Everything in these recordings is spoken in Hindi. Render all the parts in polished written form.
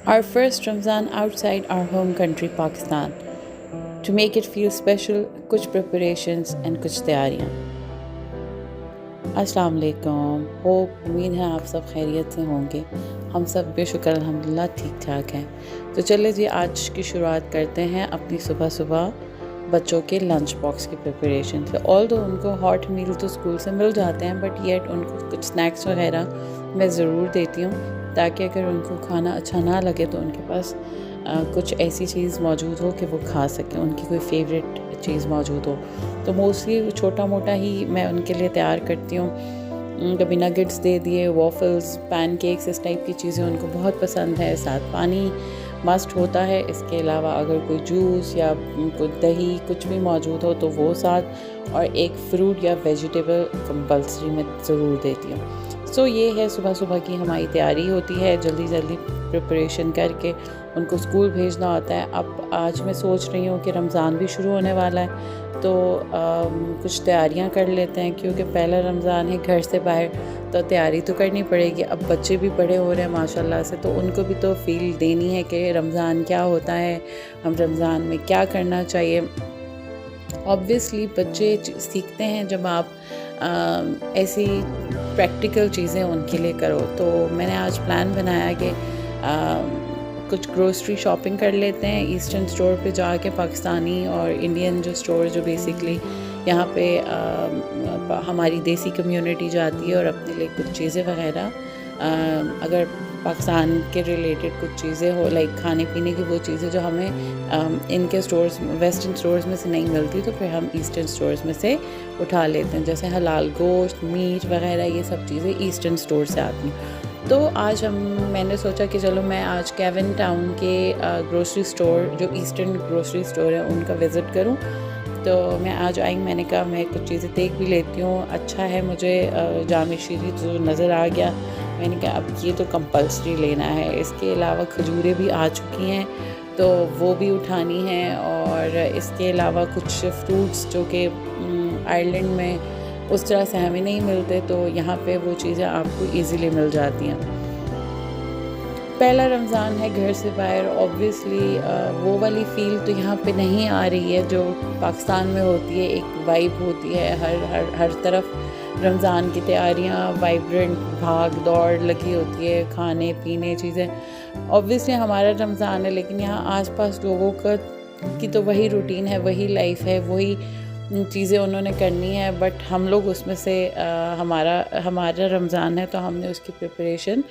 Our first Ramzan outside our home country Pakistan. To make it feel special, कुछ preparations and कुछ तैयारियाँ। अस्सलाम वालेकुम। होप उम्मीद है आप सब खैरियत से होंगे। हम सब बेशुक्र अल्हम्दुलिल्लाह ठीक ठाक हैं। तो चलिए जी आज की शुरुआत करते हैं अपनी सुबह सुबह बच्चों के लंच बॉक्स की प्रिपरेशन से। ऑल्दो उनको हॉट मील तो स्कूल से मिल जाते हैं, बट येट उनको कुछ स्नैक्स वगैरह मैं ज़रूर देती हूँ, ताकि अगर उनको खाना अच्छा ना लगे तो उनके पास कुछ ऐसी चीज़ मौजूद हो कि वो खा सकें, उनकी कोई फेवरेट चीज़ मौजूद हो। तो मोस्टली छोटा मोटा ही मैं उनके लिए तैयार करती हूँ। कभी नगेट्स दे दिए, वॉफल्स, पैनकेक्स, इस टाइप की चीज़ें उनको बहुत पसंद है। साथ पानी मस्ट होता है। इसके अलावा अगर कोई जूस या कोई दही कुछ भी मौजूद हो तो वो साथ, और एक फ्रूट या वेजिटेबल कंपल्सरी मैं ज़रूर देती हूँ। सो ये है सुबह सुबह की हमारी तैयारी होती है, जल्दी जल्दी प्रिपरेशन करके उनको स्कूल भेजना होता है। अब आज मैं सोच रही हूँ कि रमज़ान भी शुरू होने वाला है, तो कुछ तैयारियां कर लेते हैं, क्योंकि पहला रमज़ान है घर से बाहर, तो तैयारी तो करनी पड़ेगी। अब बच्चे भी बड़े हो रहे हैं माशाल्लाह से, तो उनको भी तो फील देनी है कि रमज़ान क्या होता है, हम रमज़ान में क्या करना चाहिए। ऑब्वियसली बच्चे सीखते हैं जब आप ऐसी प्रैक्टिकल चीज़ें उनके लिए करो। तो मैंने आज प्लान बनाया कि कुछ ग्रोसरी शॉपिंग कर लेते हैं ईस्टर्न स्टोर पे जाके। पाकिस्तानी और इंडियन जो स्टोर जो बेसिकली यहाँ पे हमारी देसी कम्युनिटी जाती है और अपने लिए कुछ चीज़ें वगैरह, अगर पाकिस्तान के रिलेटेड कुछ चीज़ें हो, लाइक खाने पीने की वो चीज़ें जो हमें इनके स्टोर्स वेस्टर्न स्टोर्स में से नहीं मिलती, तो फिर हम ईस्टर्न स्टोर्स में से उठा लेते हैं। जैसे हलाल गोश्त, मीट वगैरह, ये सब चीज़ें ईस्टर्न स्टोर से आती हैं। तो आज मैंने सोचा कि चलो मैं आज केविन टाउन के ग्रोसरी स्टोर, जो ईस्टर्न ग्रोसरी स्टोर है, उनका विज़िट करूं। तो मैं आज आई, मैंने कहा मैं कुछ चीज़ें देख भी लेती हूँ। अच्छा है, मुझे जाम शीरी तो नज़र आ गया। मैंने कहा अब ये तो कंपल्सरी लेना है। इसके अलावा खजूरें भी आ चुकी हैं, तो वो भी उठानी है। और इसके अलावा कुछ फ्रूट्स जो कि आयरलैंड में उस तरह से हमें नहीं मिलते, तो यहाँ पे वो चीज़ें आपको इजीली मिल जाती हैं। पहला रमज़ान है घर से बाहर, ऑब्वियसली वो वाली फ़ील तो यहाँ पे नहीं आ रही है जो पाकिस्तान में होती है। एक वाइब होती है, हर तरफ रमज़ान की तैयारियाँ, वाइब्रेंट भाग दौड़ लगी होती है, खाने पीने चीज़ें। ऑब्वियसली हमारा रमज़ान है, लेकिन यहाँ आसपास लोगों का की तो वही रूटीन है, वही लाइफ है, वही चीज़ें उन्होंने करनी है। बट हम लोग उसमें से हमारा रमज़ान है, तो हमने उसकी प्रिपरेशन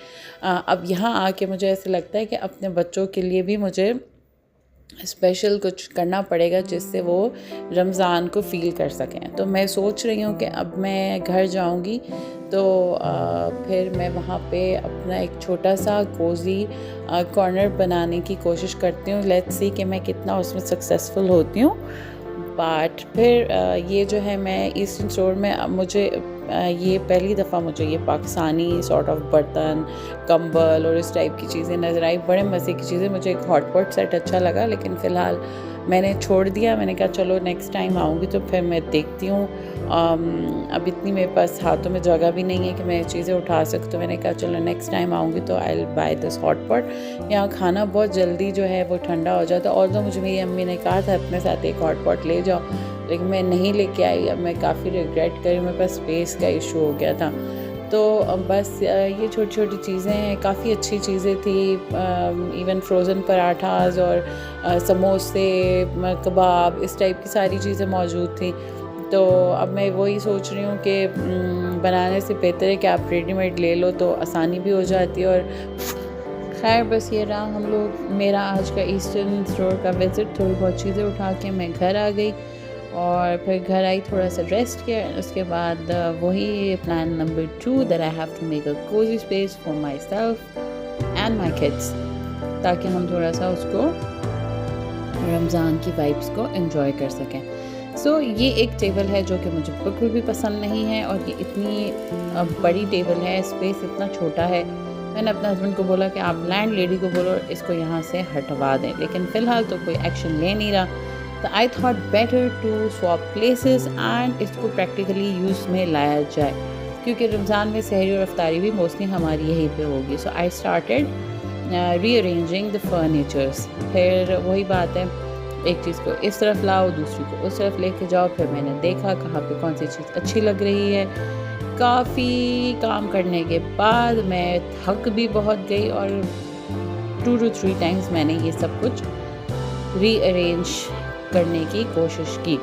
अब यहाँ आके मुझे ऐसे लगता है कि अपने बच्चों के लिए भी मुझे स्पेशल कुछ करना पड़ेगा, जिससे वो रमज़ान को फ़ील कर सकें। तो मैं सोच रही हूँ कि अब मैं घर जाऊँगी तो फिर मैं वहाँ पे अपना एक छोटा सा कोज़ी कॉर्नर बनाने की कोशिश करती हूँ। लेट्स सी कि मैं कितना उसमें सक्सेसफुल होती हूँ। बट फिर ये जो है, मैं ईस्टर्न स्टोर में मुझे ये पहली दफ़ा मुझे ये पाकिस्तानी सॉर्ट ऑफ बर्तन, कंबल और इस टाइप की चीज़ें नज़र आई, बड़े मज़े की चीज़ें। मुझे एक हॉट पॉट सेट अच्छा लगा, लेकिन फ़िलहाल मैंने छोड़ दिया। मैंने कहा चलो नेक्स्ट टाइम आऊँगी तो फिर मैं देखती हूँ। अब इतनी मेरे पास हाथों में जगह भी नहीं है कि मैं चीज़ें उठा सकूँ, तो मैंने कहा चलो नेक्स्ट टाइम आऊँगी तो I will by this hot pot. यहाँ खाना बहुत जल्दी जो है वो ठंडा हो जाता है। और तो मुझे मेरी अम्मी ने कहा था अपने साथ एक हॉट पॉट ले जाओ, लेकिन मैं नहीं लेके आई। अब मैं काफ़ी रिग्रेट करी, मेरे पास स्पेस का इशू हो गया था। तो बस ये छोटी छोटी चीज़ें हैं, काफ़ी अच्छी चीज़ें थी। इवन फ्रोज़न पराठास और समोसे, कबाब, इस टाइप की सारी चीज़ें मौजूद थी। तो अब मैं वही सोच रही हूँ कि बनाने से बेहतर है कि आप रेडीमेड ले लो, तो आसानी भी हो जाती है। और खैर बस ये रहा हम लोग मेरा आज का ईस्टर्न स्टोर का विज़िट। थोड़ी बहुत चीज़ें उठा के मैं घर आ गई, और फिर घर आई, थोड़ा सा रेस्ट किया। उसके बाद वही plan number 2 that I have to make a cozy space for myself and my kids, ताकि हम थोड़ा सा उसको रमज़ान की वाइब्स को एंजॉय कर सकें। सो ये एक टेबल है जो कि मुझे बिल्कुल भी पसंद नहीं है, और ये इतनी बड़ी टेबल है, स्पेस इतना छोटा है। मैंने अपने हस्बैंड को बोला कि आप लैंड लेडी को बोलो इसको यहाँ से हटवा दें, लेकिन फ़िलहाल तो कोई एक्शन ले नहीं रहा। तो I thought better to swap places and इसको प्रैक्टिकली यूज़ में लाया जाए, क्योंकि रमज़ान में सहरी और अफ्तारी भी मोस्टली हमारी यहीं पे होगी। So I started rearranging the furnitures. फिर वही बात है, एक चीज़ को इस तरफ लाओ, दूसरी को उस तरफ लेके जाओ। फिर मैंने देखा कहाँ पे कौन सी चीज़ अच्छी लग रही है। काफ़ी काम करने के बाद मैं थक भी बहुत गई और 2 to 3 टाइम्स मैंने ये सब कुछ रीअरेंज करने की कोशिश की।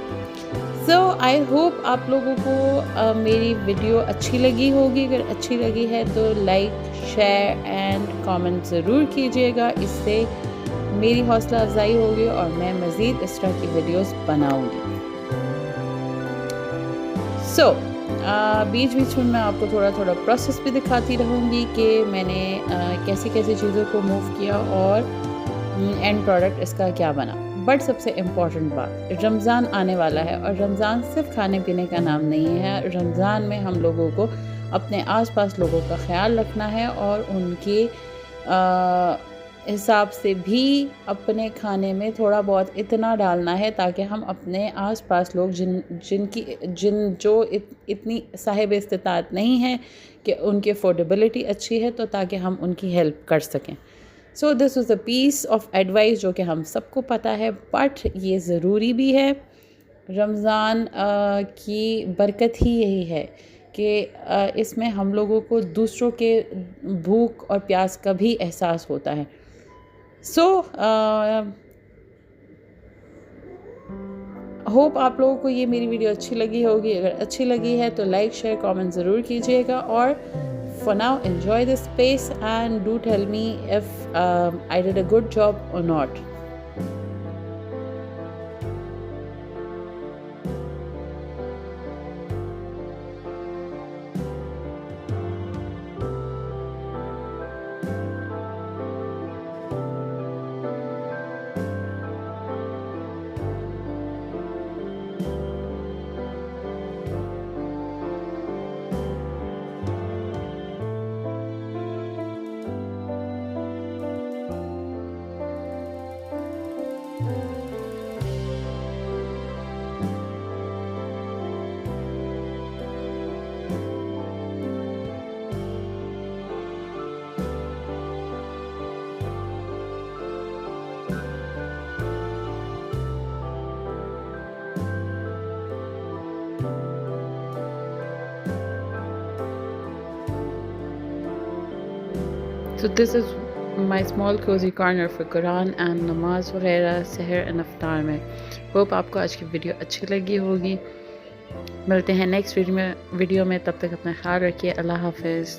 सो आई होप आप लोगों को मेरी वीडियो अच्छी लगी होगी। अगर अच्छी लगी है तो लाइक, शेयर एंड कमेंट ज़रूर कीजिएगा। इससे मेरी हौसला अफजाई होगी और मैं मज़ीद इस तरह की वीडियोस बनाऊंगी। सो बीच बीच में मैं आपको थोड़ा थोड़ा प्रोसेस भी दिखाती रहूँगी कि मैंने कैसी कैसी चीज़ों को मूव किया और एंड प्रोडक्ट इसका क्या बना। बट सबसे इम्पॉर्टेंट बात, रमज़ान आने वाला है और रमज़ान सिर्फ खाने पीने का नाम नहीं है। रमज़ान में हम लोगों को अपने आसपास लोगों का ख्याल रखना है और उनके हिसाब से भी अपने खाने में थोड़ा बहुत इतना डालना है ताकि हम अपने आसपास लोग जो इतनी साहिब इस्तिताअत नहीं है कि उनकी अफोर्डेबिलिटी अच्छी है, तो ताकि हम उनकी हेल्प कर सकें। So this was a piece of advice जो कि हम सबको पता है, बट ये ज़रूरी भी है। रमज़ान की बरकत ही यही है कि इसमें हम लोगों को दूसरों के भूख और प्यास का भी एहसास होता है। सो होप आप लोगों को ये मेरी वीडियो अच्छी लगी होगी। अगर अच्छी लगी है तो लाइक, शेयर, कमेंट ज़रूर कीजिएगा। और for now, enjoy this space and do tell me if I did a good job or not. So this is my small cozy corner for Quran and नमाज वगैरह सहर एंड अफ्तार में। होप आपको आज की वीडियो अच्छी लगी होगी। मिलते हैं नेक्स्ट वीडियो में। तब तक अपना ख्याल रखिए। अल्लाह हाफिज़।